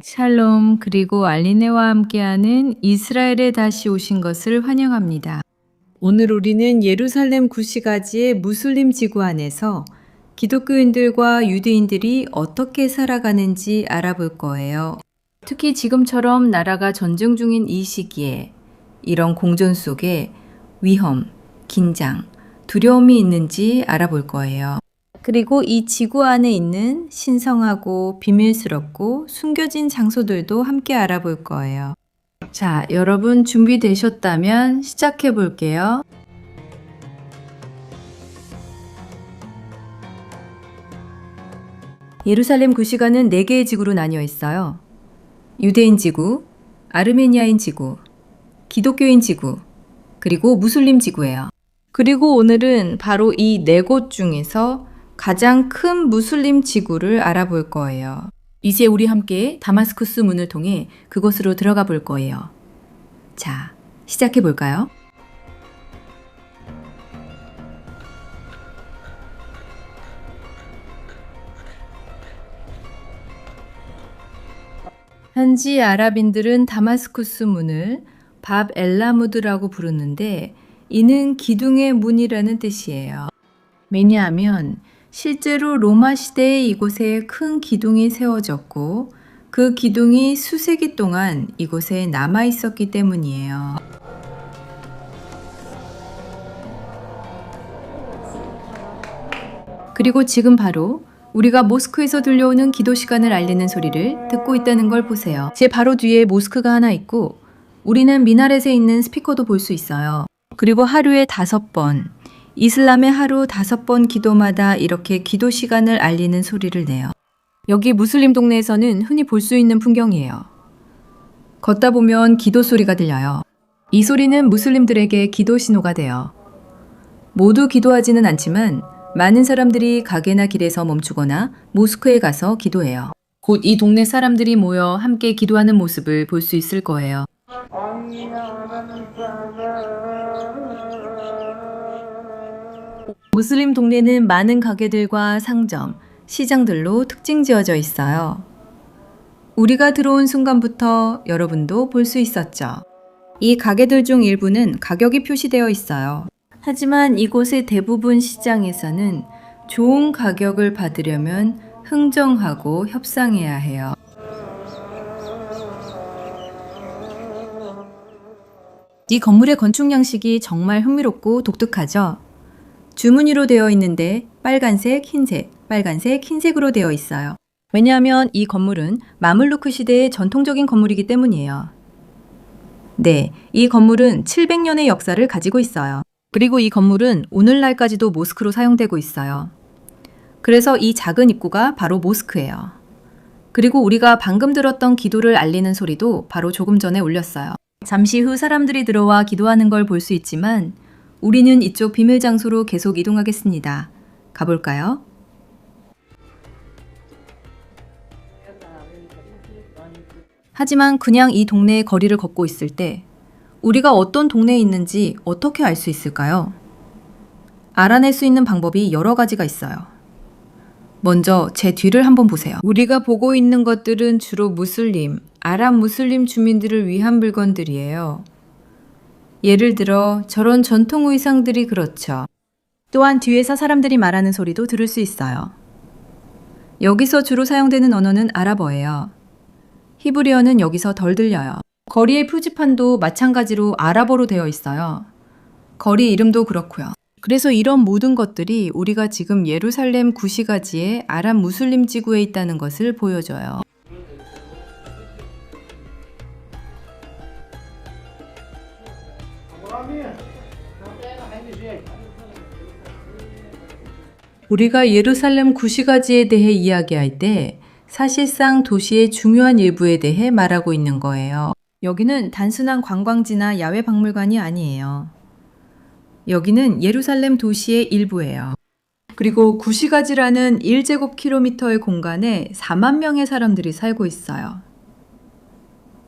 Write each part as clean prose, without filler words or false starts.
샬롬, 그리고 알리네와 함께하는 이스라엘에 다시 오신 것을 환영합니다. 오늘 우리는 예루살렘 구시가지의 무슬림 지구 안에서 기독교인들과 유대인들이 어떻게 살아가는지 알아볼 거예요. 특히 지금처럼 나라가 전쟁 중인 이 시기에 이런 공전 속에 위험, 긴장, 두려움이 있는지 알아볼 거예요. 그리고 이 지구 안에 있는 신성하고 비밀스럽고 숨겨진 장소들도 함께 알아볼 거예요. 자, 여러분 준비되셨다면 시작해 볼게요. 예루살렘 구시가는 4개의 지구로 나뉘어 있어요. 유대인 지구, 아르메니아인 지구, 기독교인 지구, 그리고 무슬림 지구예요. 그리고 오늘은 바로 이 4곳 중에서 가장 큰 무슬림 지구를 알아볼 거예요. 이제 우리 함께 다마스쿠스 문을 통해 그곳으로 들어가 볼 거예요. 자, 시작해 볼까요? 현지 아랍인들은 다마스쿠스 문을 밥 엘라무드라고 부르는데 이는 기둥의 문이라는 뜻이에요. 왜냐하면 실제로 로마 시대에 이곳에 큰 기둥이 세워졌고 그 기둥이 수세기 동안 이곳에 남아 있었기 때문이에요. 그리고 지금 바로 우리가 모스크에서 들려오는 기도 시간을 알리는 소리를 듣고 있다는 걸 보세요. 제 바로 뒤에 모스크가 하나 있고 우리는 미나렛에 있는 스피커도 볼 수 있어요. 그리고 하루에 5번, 이슬람의 하루 5번 기도마다 이렇게 기도 시간을 알리는 소리를 내요. 여기 무슬림 동네에서는 흔히 볼 수 있는 풍경이에요. 걷다 보면 기도 소리가 들려요. 이 소리는 무슬림들에게 기도 신호가 돼요. 모두 기도하지는 않지만 많은 사람들이 가게나 길에서 멈추거나 모스크에 가서 기도해요. 곧 이 동네 사람들이 모여 함께 기도하는 모습을 볼 수 있을 거예요. 무슬림 동네는 많은 가게들과 상점, 시장들로 특징 지어져 있어요. 우리가 들어온 순간부터 여러분도 볼 수 있었죠. 이 가게들 중 일부는 가격이 표시되어 있어요. 하지만 이곳의 대부분 시장에서는 좋은 가격을 받으려면 흥정하고 협상해야 해요. 이 건물의 건축 양식이 정말 흥미롭고 독특하죠? 주무늬로 되어 있는데 빨간색, 흰색, 빨간색, 흰색으로 되어 있어요. 왜냐하면 이 건물은 마물루크 시대의 전통적인 건물이기 때문이에요. 네, 이 건물은 700년의 역사를 가지고 있어요. 그리고 이 건물은 오늘날까지도 모스크로 사용되고 있어요. 그래서 이 작은 입구가 바로 모스크예요. 그리고 우리가 방금 들었던 기도를 알리는 소리도 바로 조금 전에 울렸어요. 잠시 후 사람들이 들어와 기도하는 걸 볼 수 있지만 우리는 이쪽 비밀 장소로 계속 이동하겠습니다. 가볼까요? 하지만 그냥 이 동네의 거리를 걷고 있을 때 우리가 어떤 동네에 있는지 어떻게 알 수 있을까요? 알아낼 수 있는 방법이 여러 가지가 있어요. 먼저 제 뒤를 한번 보세요. 우리가 보고 있는 것들은 주로 무슬림, 아랍 무슬림 주민들을 위한 물건들이에요. 예를 들어 저런 전통 의상들이 그렇죠. 또한 뒤에서 사람들이 말하는 소리도 들을 수 있어요. 여기서 주로 사용되는 언어는 아랍어예요. 히브리어는 여기서 덜 들려요. 거리의 표지판도 마찬가지로 아랍어로 되어 있어요. 거리 이름도 그렇고요. 그래서 이런 모든 것들이 우리가 지금 예루살렘 구시가지의 아랍 무슬림 지구에 있다는 것을 보여줘요. 우리가 예루살렘 구시가지에 대해 이야기할 때 사실상 도시의 중요한 일부에 대해 말하고 있는 거예요. 여기는 단순한 관광지나 야외 박물관이 아니에요. 여기는 예루살렘 도시의 일부예요. 그리고 구시가지라는 1제곱킬로미터의 공간에 4만 명의 사람들이 살고 있어요.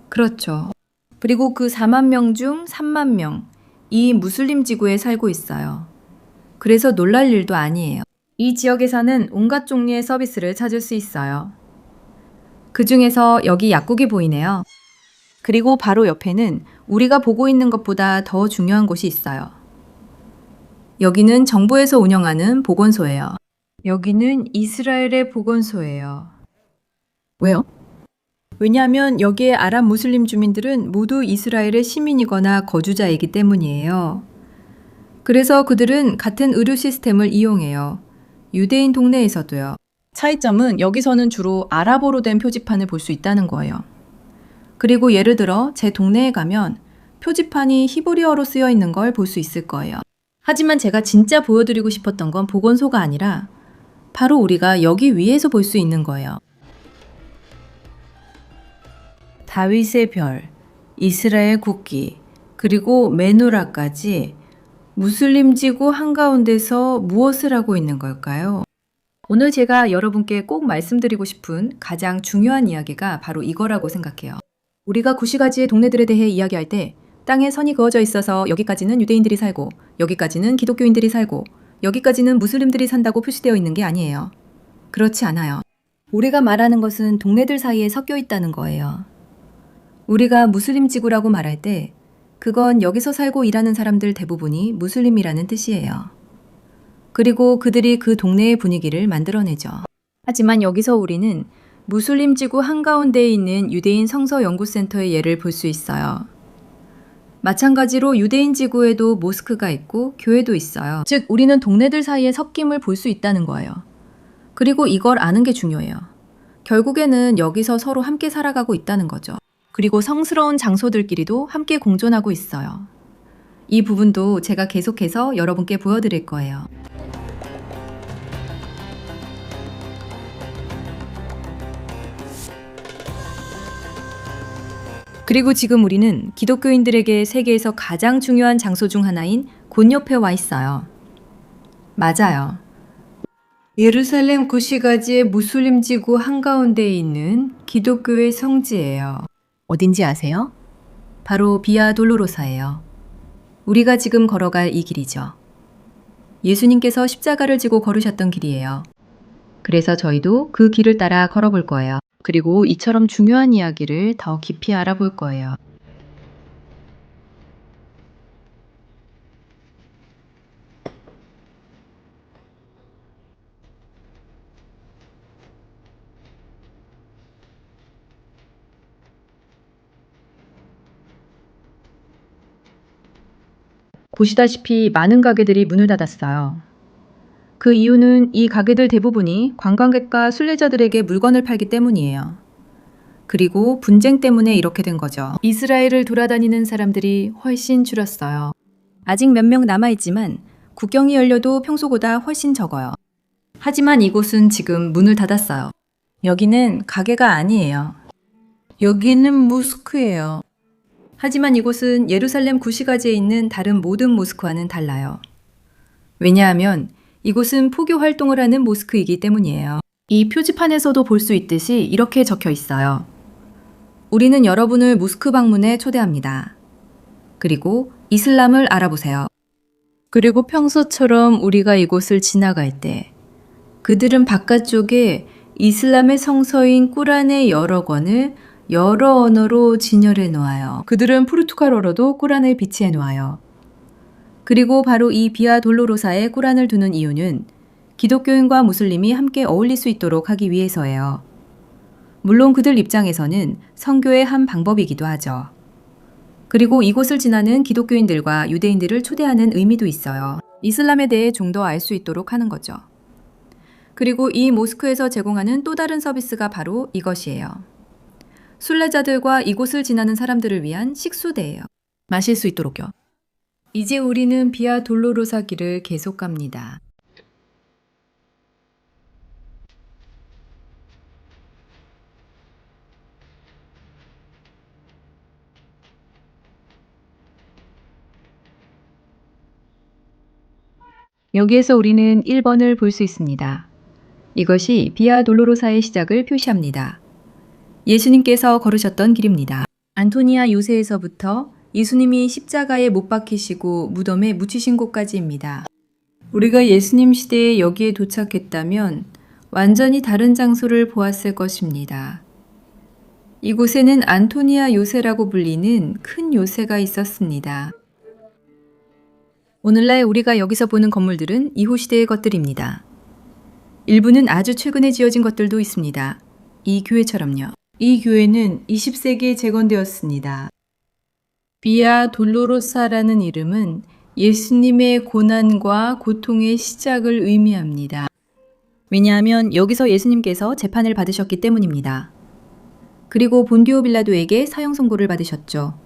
그렇죠. 그리고 그 4만 명 중 3만 명, 이 무슬림 지구에 살고 있어요. 그래서 놀랄 일도 아니에요. 이 지역에서는 온갖 종류의 서비스를 찾을 수 있어요. 그 중에서 여기 약국이 보이네요. 그리고 바로 옆에는 우리가 보고 있는 것보다 더 중요한 곳이 있어요. 여기는 정부에서 운영하는 보건소예요. 여기는 이스라엘의 보건소예요. 왜요? 왜냐하면 여기에 아랍 무슬림 주민들은 모두 이스라엘의 시민이거나 거주자이기 때문이에요. 그래서 그들은 같은 의료 시스템을 이용해요. 유대인 동네에서도요. 차이점은 여기서는 주로 아랍어로 된 표지판을 볼 수 있다는 거예요. 그리고 예를 들어 제 동네에 가면 표지판이 히브리어로 쓰여 있는 걸 볼 수 있을 거예요. 하지만 제가 진짜 보여드리고 싶었던 건 보건소가 아니라 바로 우리가 여기 위에서 볼 수 있는 거예요. 다윗의 별, 이스라엘 국기, 그리고 메노라까지 무슬림 지구 한가운데서 무엇을 하고 있는 걸까요? 오늘 제가 여러분께 꼭 말씀드리고 싶은 가장 중요한 이야기가 바로 이거라고 생각해요. 우리가 구시가지의 동네들에 대해 이야기할 때 땅에 선이 그어져 있어서 여기까지는 유대인들이 살고 여기까지는 기독교인들이 살고 여기까지는 무슬림들이 산다고 표시되어 있는 게 아니에요. 그렇지 않아요. 우리가 말하는 것은 동네들 사이에 섞여 있다는 거예요. 우리가 무슬림 지구라고 말할 때 그건 여기서 살고 일하는 사람들 대부분이 무슬림이라는 뜻이에요. 그리고 그들이 그 동네의 분위기를 만들어내죠. 하지만 여기서 우리는 무슬림 지구 한가운데에 있는 유대인 성서 연구센터의 예를 볼 수 있어요. 마찬가지로 유대인 지구에도 모스크가 있고 교회도 있어요. 즉 우리는 동네들 사이의 섞임을 볼 수 있다는 거예요. 그리고 이걸 아는 게 중요해요. 결국에는 여기서 서로 함께 살아가고 있다는 거죠. 그리고 성스러운 장소들끼리도 함께 공존하고 있어요. 이 부분도 제가 계속해서 여러분께 보여드릴 거예요. 그리고 지금 우리는 기독교인들에게 세계에서 가장 중요한 장소 중 하나인 곧 옆에 와 있어요. 맞아요. 예루살렘 구시가지의 무슬림 지구 한가운데에 있는 기독교의 성지예요. 어딘지 아세요? 바로 비아 돌로로사예요. 우리가 지금 걸어갈 이 길이죠. 예수님께서 십자가를 지고 걸으셨던 길이에요. 그래서 저희도 그 길을 따라 걸어볼 거예요. 그리고 이처럼 중요한 이야기를 더 깊이 알아볼 거예요. 보시다시피 많은 가게들이 문을 닫았어요. 그 이유는 이 가게들 대부분이 관광객과 순례자들에게 물건을 팔기 때문이에요. 그리고 분쟁 때문에 이렇게 된 거죠. 이스라엘을 돌아다니는 사람들이 훨씬 줄었어요. 아직 몇 명 남아있지만 국경이 열려도 평소보다 훨씬 적어요. 하지만 이곳은 지금 문을 닫았어요. 여기는 가게가 아니에요. 여기는 모스크예요. 하지만 이곳은 예루살렘 구시가지에 있는 다른 모든 모스크와는 달라요. 왜냐하면 이곳은 포교 활동을 하는 모스크이기 때문이에요. 이 표지판에서도 볼 수 있듯이 이렇게 적혀 있어요. 우리는 여러분을 모스크 방문에 초대합니다. 그리고 이슬람을 알아보세요. 그리고 평소처럼 우리가 이곳을 지나갈 때 그들은 바깥쪽에 이슬람의 성서인 꾸란의 여러 권을 여러 언어로 진열해 놓아요. 그들은 포르투갈어로도 꾸란을 비치해 놓아요. 그리고 바로 이 비아 돌로로사에 꾸란을 두는 이유는 기독교인과 무슬림이 함께 어울릴 수 있도록 하기 위해서예요. 물론 그들 입장에서는 선교의 한 방법이기도 하죠. 그리고 이곳을 지나는 기독교인들과 유대인들을 초대하는 의미도 있어요. 이슬람에 대해 좀 더 알 수 있도록 하는 거죠. 그리고 이 모스크에서 제공하는 또 다른 서비스가 바로 이것이에요. 순례자들과 이곳을 지나는 사람들을 위한 식수대예요. 마실 수 있도록요. 이제 우리는 비아 돌로로사 길을 계속 갑니다. 여기에서 우리는 1번을 볼 수 있습니다. 이것이 비아 돌로로사의 시작을 표시합니다. 예수님께서 걸으셨던 길입니다. 안토니아 요새에서부터 예수님이 십자가에 못 박히시고 무덤에 묻히신 곳까지입니다. 우리가 예수님 시대에 여기에 도착했다면 완전히 다른 장소를 보았을 것입니다. 이곳에는 안토니아 요새라고 불리는 큰 요새가 있었습니다. 오늘날 우리가 여기서 보는 건물들은 이후 시대의 것들입니다. 일부는 아주 최근에 지어진 것들도 있습니다. 이 교회처럼요. 이 교회는 20세기에 재건되었습니다. 비아 돌로로사라는 이름은 예수님의 고난과 고통의 시작을 의미합니다. 왜냐하면 여기서 예수님께서 재판을 받으셨기 때문입니다. 그리고 본디오 빌라도에게 사형 선고를 받으셨죠.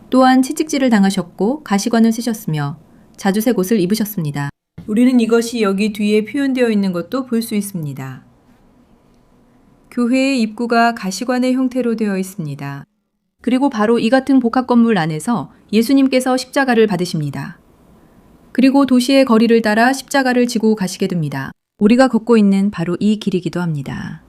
또한 채찍질을 당하셨고 가시관을 쓰셨으며 자주색 옷을 입으셨습니다. 우리는 이것이 여기 뒤에 표현되어 있는 것도 볼 수 있습니다. 교회의 입구가 가시관의 형태로 되어 있습니다. 그리고 바로 이 같은 복합 건물 안에서 예수님께서 십자가를 받으십니다. 그리고 도시의 거리를 따라 십자가를 지고 가시게 됩니다. 우리가 걷고 있는 바로 이 길이기도 합니다.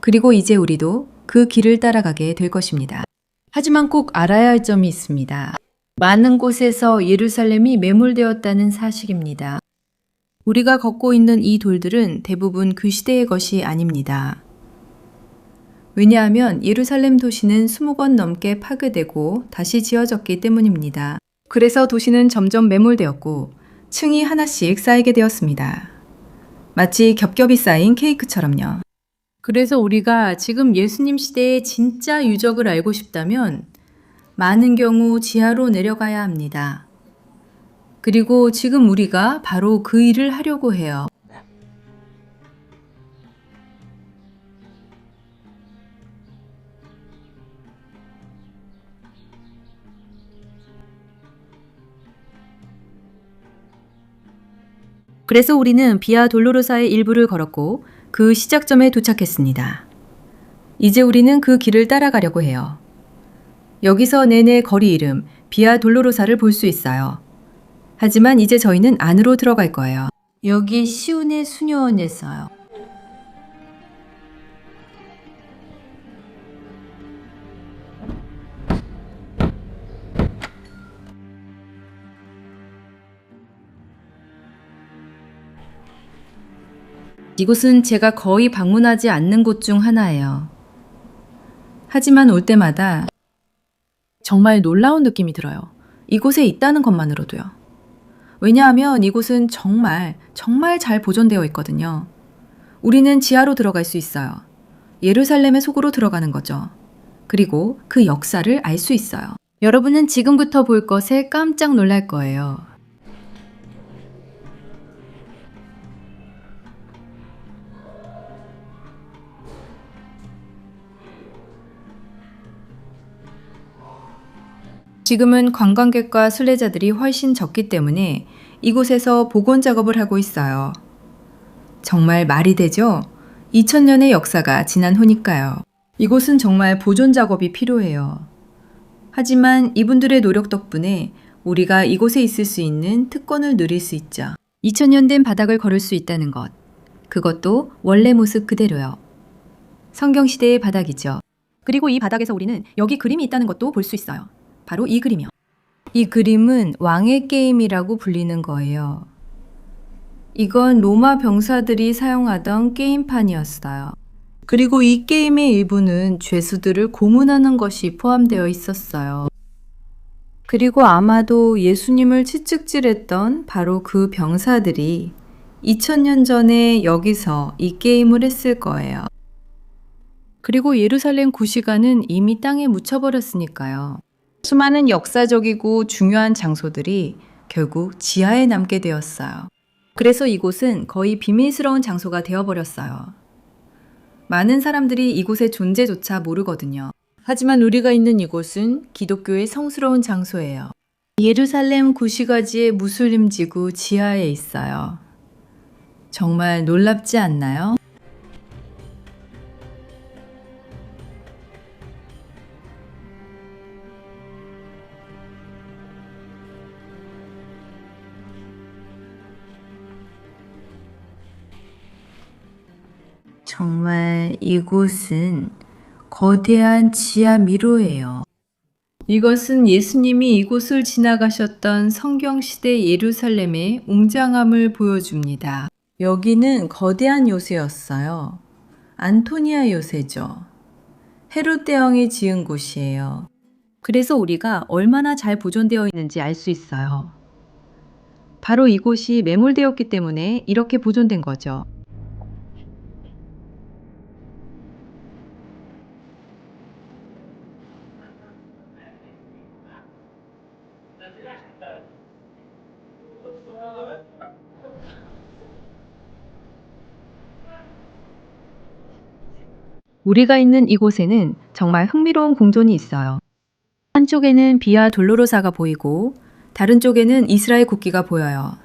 그리고 이제 우리도 그 길을 따라가게 될 것입니다. 하지만 꼭 알아야 할 점이 있습니다. 많은 곳에서 예루살렘이 매몰되었다는 사실입니다. 우리가 걷고 있는 이 돌들은 대부분 그 시대의 것이 아닙니다. 왜냐하면 예루살렘 도시는 20번 넘게 파괴되고 다시 지어졌기 때문입니다. 그래서 도시는 점점 매몰되었고 층이 하나씩 쌓이게 되었습니다. 마치 겹겹이 쌓인 케이크처럼요. 그래서 우리가 지금 예수님 시대의 진짜 유적을 알고 싶다면 많은 경우 지하로 내려가야 합니다. 그리고 지금 우리가 바로 그 일을 하려고 해요. 그래서 우리는 비아 돌로로사의 일부를 걸었고 그 시작점에 도착했습니다. 이제 우리는 그 길을 따라가려고 해요. 여기서 내내 거리 이름 비아 돌로로사를 볼 수 있어요. 하지만 이제 저희는 안으로 들어갈 거예요. 여기 시온의 수녀원에서요. 이곳은 제가 거의 방문하지 않는 곳 중 하나예요. 하지만 올 때마다 정말 놀라운 느낌이 들어요. 이곳에 있다는 것만으로도요. 왜냐하면 이곳은 정말 잘 보존되어 있거든요. 우리는 지하로 들어갈 수 있어요. 예루살렘의 속으로 들어가는 거죠. 그리고 그 역사를 알 수 있어요. 여러분은 지금부터 볼 것에 깜짝 놀랄 거예요. 지금은 관광객과 순례자들이 훨씬 적기 때문에 이곳에서 복원 작업을 하고 있어요. 정말 말이 되죠? 2000년의 역사가 지난 후니까요. 이곳은 정말 보존 작업이 필요해요. 하지만 이분들의 노력 덕분에 우리가 이곳에 있을 수 있는 특권을 누릴 수 있죠. 2000년 된 바닥을 걸을 수 있다는 것. 그것도 원래 모습 그대로요. 성경시대의 바닥이죠. 그리고 이 바닥에서 우리는 여기 그림이 있다는 것도 볼 수 있어요. 바로 이 그림이요. 이 그림은 왕의 게임이라고 불리는 거예요. 이건 로마 병사들이 사용하던 게임판이었어요. 그리고 이 게임의 일부는 죄수들을 고문하는 것이 포함되어 있었어요. 그리고 아마도 예수님을 채찍질했던 바로 그 병사들이 2000년 전에 여기서 이 게임을 했을 거예요. 그리고 예루살렘 구시가는 이미 땅에 묻혀버렸으니까요. 수많은 역사적이고 중요한 장소들이 결국 지하에 남게 되었어요. 그래서 이곳은 거의 비밀스러운 장소가 되어버렸어요. 많은 사람들이 이곳의 존재조차 모르거든요. 하지만 우리가 있는 이곳은 기독교의 성스러운 장소예요. 예루살렘 구시가지의 무슬림 지구 지하에 있어요. 정말 놀랍지 않나요? 정말 이곳은 거대한 지하 미로예요. 이것은 예수님이 이곳을 지나가셨던 성경시대 예루살렘의 웅장함을 보여줍니다. 여기는 거대한 요새였어요. 안토니아 요새죠. 헤롯 대왕이 지은 곳이에요. 그래서 우리가 얼마나 잘 보존되어 있는지 알 수 있어요. 바로 이곳이 매몰되었기 때문에 이렇게 보존된 거죠. 우리가 있는 이곳에는 정말 흥미로운 공존이 있어요. 한쪽에는 비아 돌로로사가 보이고 다른 쪽에는 이스라엘 국기가 보여요.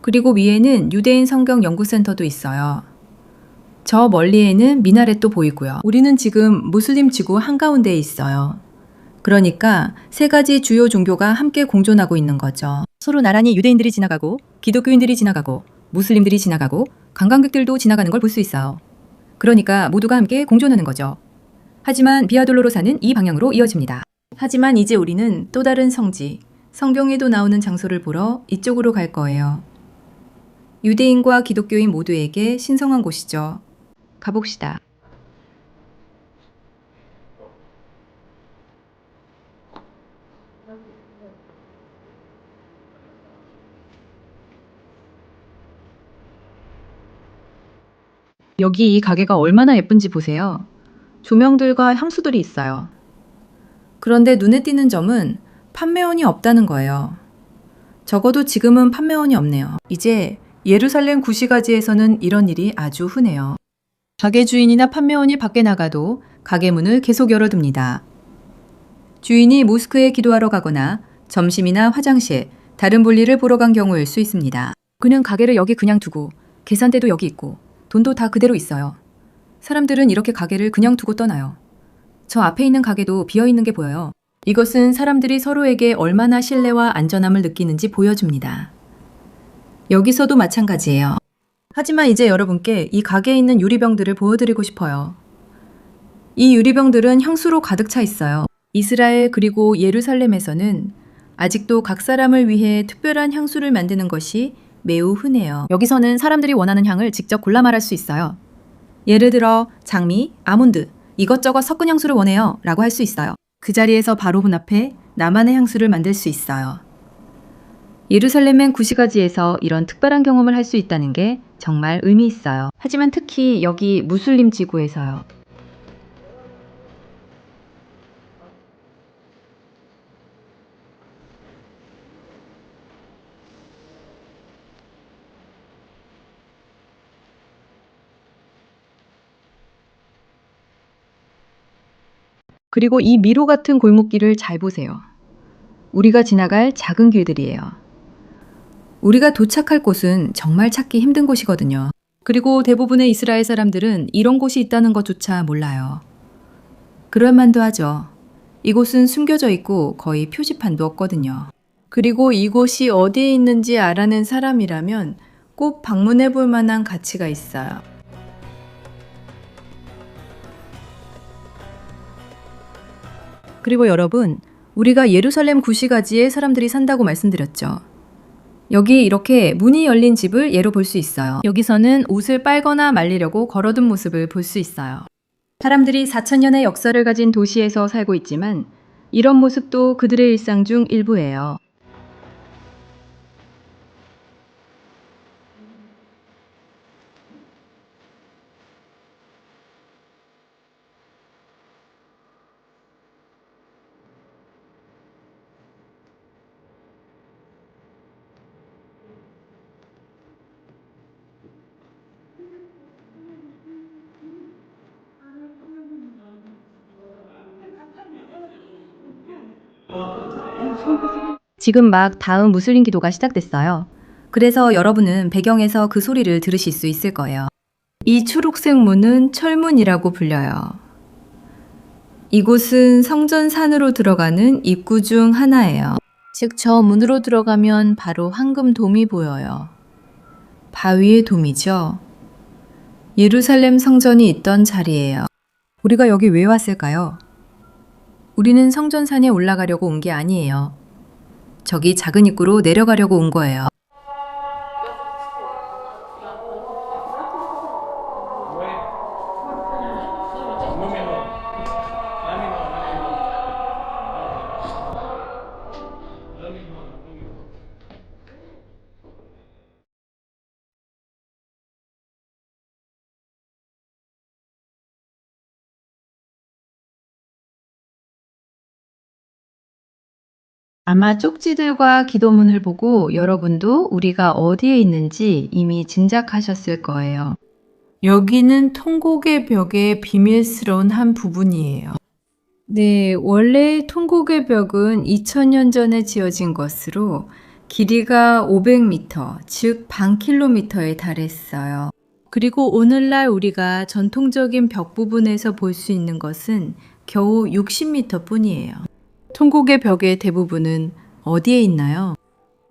그리고 위에는 유대인 성경 연구센터도 있어요. 저 멀리에는 미나렛도 보이고요. 우리는 지금 무슬림 지구 한가운데에 있어요. 그러니까 세 가지 주요 종교가 함께 공존하고 있는 거죠. 서로 나란히 유대인들이 지나가고 기독교인들이 지나가고 무슬림들이 지나가고 관광객들도 지나가는 걸 볼 수 있어요. 그러니까 모두가 함께 공존하는 거죠. 하지만 비아돌로로사는 이 방향으로 이어집니다. 하지만 이제 우리는 또 다른 성지, 성경에도 나오는 장소를 보러 이쪽으로 갈 거예요. 유대인과 기독교인 모두에게 신성한 곳이죠. 가봅시다. 여기 이 가게가 얼마나 예쁜지 보세요. 조명들과 향수들이 있어요. 그런데 눈에 띄는 점은 판매원이 없다는 거예요. 적어도 지금은 판매원이 없네요. 이제 예루살렘 구시가지에서는 이런 일이 아주 흔해요. 가게 주인이나 판매원이 밖에 나가도 가게 문을 계속 열어둡니다. 주인이 모스크에 기도하러 가거나 점심이나 화장실, 다른 볼일을 보러 간 경우일 수 있습니다. 그는 가게를 여기 그냥 두고 계산대도 여기 있고 돈도 다 그대로 있어요. 사람들은 이렇게 가게를 그냥 두고 떠나요. 저 앞에 있는 가게도 비어있는 게 보여요. 이것은 사람들이 서로에게 얼마나 신뢰와 안전함을 느끼는지 보여줍니다. 여기서도 마찬가지예요. 하지만 이제 여러분께 이 가게에 있는 유리병들을 보여드리고 싶어요. 이 유리병들은 향수로 가득 차 있어요. 이스라엘 그리고 예루살렘에서는 아직도 각 사람을 위해 특별한 향수를 만드는 것이 매우 흔해요. 여기서는 사람들이 원하는 향을 직접 골라 말할 수 있어요. 예를 들어 장미, 아몬드, 이것저것 섞은 향수를 원해요 라고 할 수 있어요. 그 자리에서 바로 혼합해 나만의 향수를 만들 수 있어요. 예루살렘엔 구시가지에서 이런 특별한 경험을 할 수 있다는 게 정말 의미 있어요. 하지만 특히 여기 무슬림 지구에서요. 그리고 이 미로 같은 골목길을 잘 보세요. 우리가 지나갈 작은 길들이에요. 우리가 도착할 곳은 정말 찾기 힘든 곳이거든요. 그리고 대부분의 이스라엘 사람들은 이런 곳이 있다는 것조차 몰라요. 그럴 만도 하죠. 이곳은 숨겨져 있고 거의 표지판도 없거든요. 그리고 이곳이 어디에 있는지 알아낸 사람이라면 꼭 방문해 볼 만한 가치가 있어요. 그리고 여러분, 우리가 예루살렘 구시가지에 사람들이 산다고 말씀드렸죠. 여기 이렇게 문이 열린 집을 예로 볼 수 있어요. 여기서는 옷을 빨거나 말리려고 걸어둔 모습을 볼 수 있어요. 사람들이 4,000년의 역사를 가진 도시에서 살고 있지만 이런 모습도 그들의 일상 중 일부예요. 지금 막 다음 무슬림 기도가 시작됐어요. 그래서 여러분은 배경에서 그 소리를 들으실 수 있을 거예요. 이 초록색 문은 철문이라고 불려요. 이곳은 성전 산으로 들어가는 입구 중 하나예요. 즉, 저 문으로 들어가면 바로 황금돔이 보여요. 바위의 돔이죠. 예루살렘 성전이 있던 자리예요. 우리가 여기 왜 왔을까요? 우리는 성전산에 올라가려고 온 게 아니에요. 저기 작은 입구로 내려가려고 온 거예요. 아마 쪽지들과 기도문을 보고 여러분도 우리가 어디에 있는지 이미 짐작하셨을 거예요. 여기는 통곡의 벽의 비밀스러운 한 부분이에요. 네, 원래 통곡의 벽은 2000년 전에 지어진 것으로 길이가 500m, 즉 반 킬로미터에 달했어요. 그리고 오늘날 우리가 전통적인 벽 부분에서 볼 수 있는 것은 겨우 60m 뿐이에요. 통곡의 벽의 대부분은 어디에 있나요?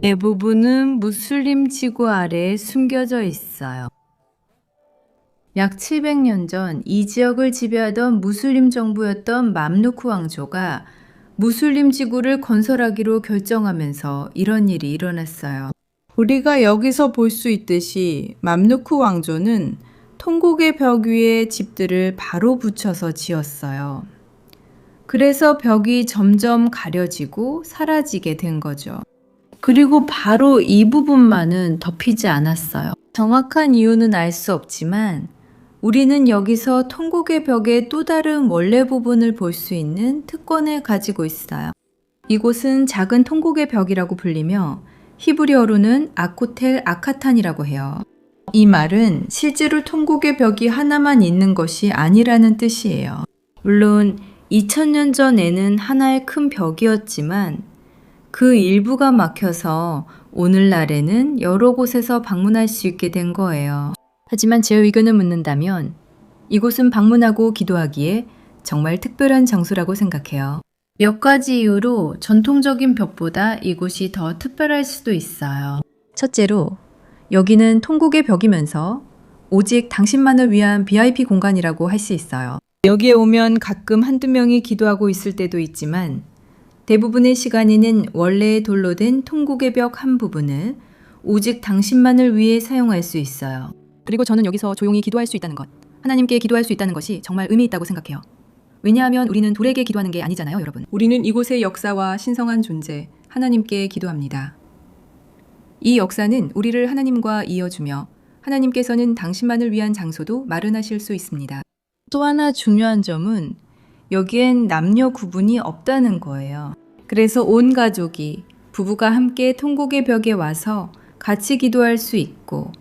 대부분은 무슬림 지구 아래에 숨겨져 있어요. 약 700년 전 이 지역을 지배하던 무슬림 정부였던 맘루크 왕조가 무슬림 지구를 건설하기로 결정하면서 이런 일이 일어났어요. 우리가 여기서 볼 수 있듯이 맘루크 왕조는 통곡의 벽 위에 집들을 바로 붙여서 지었어요. 그래서 벽이 점점 가려지고 사라지게 된 거죠. 그리고 바로 이 부분만은 덮이지 않았어요. 정확한 이유는 알 수 없지만 우리는 여기서 통곡의 벽의 또 다른 원래 부분을 볼 수 있는 특권을 가지고 있어요. 이곳은 작은 통곡의 벽이라고 불리며 히브리어로는 아코텔 아카탄이라고 해요. 이 말은 실제로 통곡의 벽이 하나만 있는 것이 아니라는 뜻이에요. 물론 2000년 전에는 하나의 큰 벽이었지만 그 일부가 막혀서 오늘날에는 여러 곳에서 방문할 수 있게 된 거예요. 하지만 제 의견을 묻는다면 이곳은 방문하고 기도하기에 정말 특별한 장소라고 생각해요. 몇 가지 이유로 전통적인 벽보다 이곳이 더 특별할 수도 있어요. 첫째로 여기는 통곡의 벽이면서 오직 당신만을 위한 VIP 공간이라고 할 수 있어요. 여기에 오면 가끔 한두 명이 기도하고 있을 때도 있지만 대부분의 시간에는 원래의 돌로 된 통곡의 벽 한 부분을 오직 당신만을 위해 사용할 수 있어요. 그리고 저는 여기서 조용히 기도할 수 있다는 것, 하나님께 기도할 수 있다는 것이 정말 의미 있다고 생각해요. 왜냐하면 우리는 돌에게 기도하는 게 아니잖아요, 여러분. 우리는 이곳의 역사와 신성한 존재, 하나님께 기도합니다. 이 역사는 우리를 하나님과 이어주며 하나님께서는 당신만을 위한 장소도 마련하실 수 있습니다. 또 하나 중요한 점은 여기엔 남녀 구분이 없다는 거예요. 그래서 온 가족이 부부가 함께 통곡의 벽에 와서 같이 기도할 수 있고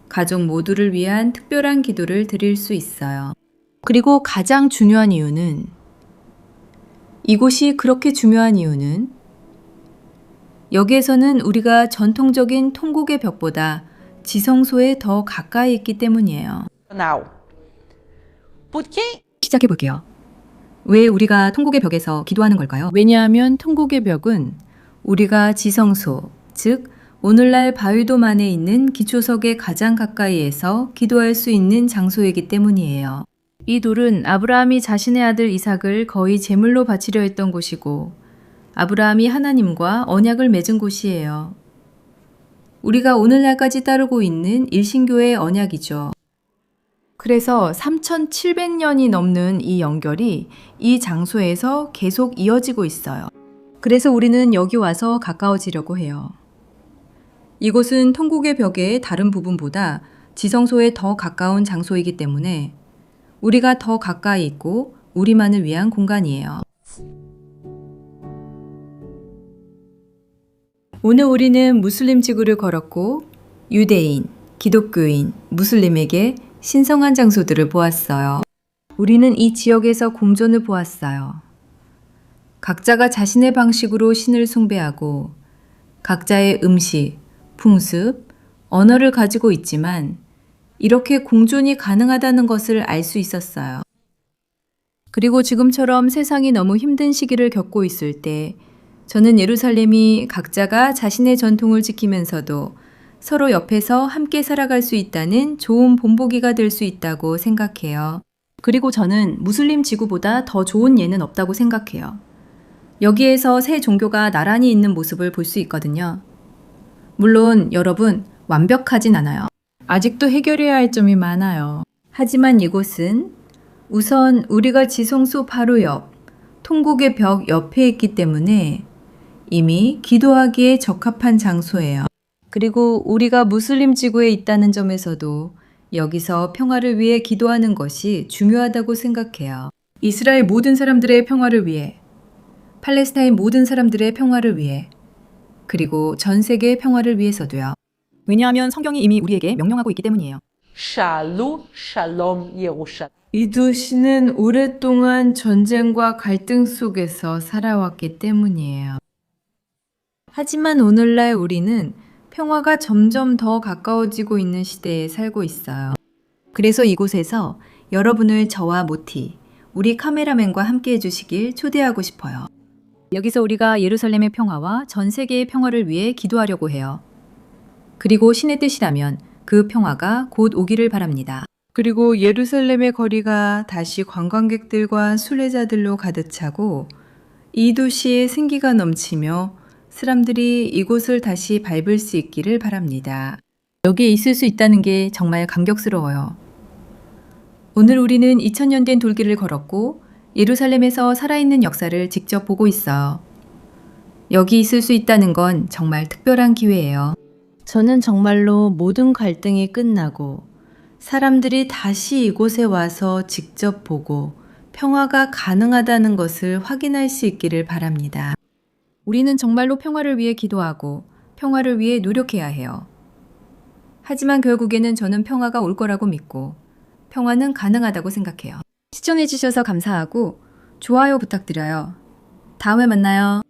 가족 모두를 위한 특별한 기도를 드릴 수 있어요. 그리고 가장 중요한 이유는 이곳이 그렇게 중요한 이유는 여기에서는 우리가 전통적인 통곡의 벽보다 지성소에 더 가까이 있기 때문이에요. 시작해 볼게요. 왜 우리가 통곡의 벽에서 기도하는 걸까요? 왜냐하면 통곡의 벽은 우리가 지성소, 즉 오늘날 바위돔 안에 있는 기초석에 가장 가까이에서 기도할 수 있는 장소이기 때문이에요. 이 돌은 아브라함이 자신의 아들 이삭을 거의 제물로 바치려 했던 곳이고 아브라함이 하나님과 언약을 맺은 곳이에요. 우리가 오늘날까지 따르고 있는 일신교의 언약이죠. 그래서 3700년이 넘는 이 연결이 이 장소에서 계속 이어지고 있어요. 그래서 우리는 여기 와서 가까워지려고 해요. 이곳은 통곡의 벽의 다른 부분보다 지성소에 더 가까운 장소이기 때문에 우리가 더 가까이 있고 우리만을 위한 공간이에요. 오늘 우리는 무슬림 지구를 걸었고 유대인, 기독교인, 무슬림에게 신성한 장소들을 보았어요. 우리는 이 지역에서 공존을 보았어요. 각자가 자신의 방식으로 신을 숭배하고 각자의 음식, 풍습, 언어를 가지고 있지만 이렇게 공존이 가능하다는 것을 알 수 있었어요. 그리고 지금처럼 세상이 너무 힘든 시기를 겪고 있을 때 저는 예루살렘이 각자가 자신의 전통을 지키면서도 서로 옆에서 함께 살아갈 수 있다는 좋은 본보기가 될 수 있다고 생각해요. 그리고 저는 무슬림 지구보다 더 좋은 예는 없다고 생각해요. 여기에서 새 종교가 나란히 있는 모습을 볼 수 있거든요. 물론 여러분, 완벽하진 않아요. 아직도 해결해야 할 점이 많아요. 하지만 이곳은 우선 우리가 지성소 바로 옆, 통곡의 벽 옆에 있기 때문에 이미 기도하기에 적합한 장소예요. 그리고 우리가 무슬림 지구에 있다는 점에서도 여기서 평화를 위해 기도하는 것이 중요하다고 생각해요. 이스라엘 모든 사람들의 평화를 위해 팔레스타인 모든 사람들의 평화를 위해, 그리고 전 세계의 평화를 위해서도요. 왜냐하면 성경이 이미 우리에게 명령하고 있기 때문이에요. שאלו שלום ירושלים. 이 도시는 오랫동안 전쟁과 갈등 속에서 살아왔기 때문이에요. 하지만 오늘날 우리는 평화가 점점 더 가까워지고 있는 시대에 살고 있어요. 그래서 이곳에서 여러분을 저와 모티, 우리 카메라맨과 함께 해주시길 초대하고 싶어요. 여기서 우리가 예루살렘의 평화와 전 세계의 평화를 위해 기도하려고 해요. 그리고 신의 뜻이라면 그 평화가 곧 오기를 바랍니다. 그리고 예루살렘의 거리가 다시 관광객들과 순례자들로 가득 차고 이 도시에 생기가 넘치며 사람들이 이곳을 다시 밟을 수 있기를 바랍니다. 여기에 있을 수 있다는 게 정말 감격스러워요. 오늘 우리는 2000년 된 돌길을 걸었고 예루살렘에서 살아있는 역사를 직접 보고 있어요. 여기 있을 수 있다는 건 정말 특별한 기회예요. 저는 정말로 모든 갈등이 끝나고 사람들이 다시 이곳에 와서 직접 보고 평화가 가능하다는 것을 확인할 수 있기를 바랍니다. 우리는 정말로 평화를 위해 기도하고 평화를 위해 노력해야 해요. 하지만 결국에는 저는 평화가 올 거라고 믿고 평화는 가능하다고 생각해요. 시청해주셔서 감사하고 좋아요 부탁드려요. 다음에 만나요.